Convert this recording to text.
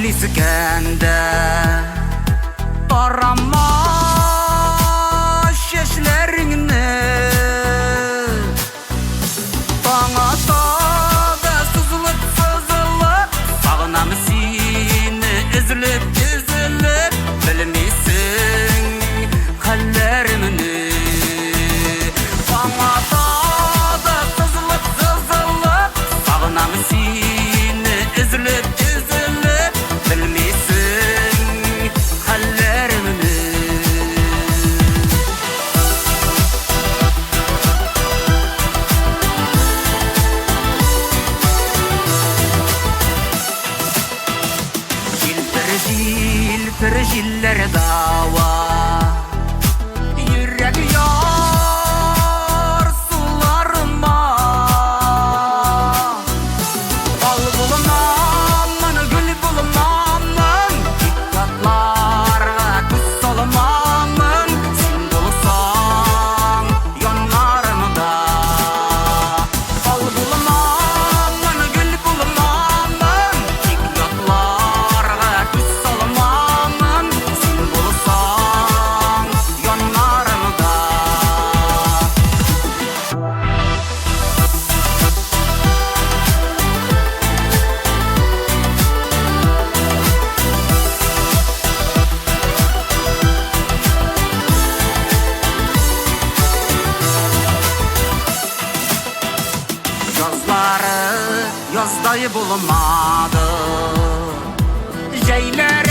eylisi kende Darama şeşlerini Bana da sızılıp sızılıp Sağınam seni üzülüp üzülüp Bilmişsin hallerimini Bana da sızılıp sızılıp Sağınam seni üzülüp üzülüp Bilmişsin hallerimini Jilpir jiller dava Yürek yar sularıma Bal bulmamın, gül bulmamın Dikkatlarga küs solmamın Sen bulsan yanlarımda Bal bulmamın, gül bulmamın Dikkatlarga küs solmamın Sen bulsan yanlarımda Yazları yazday bulmadı Jeyler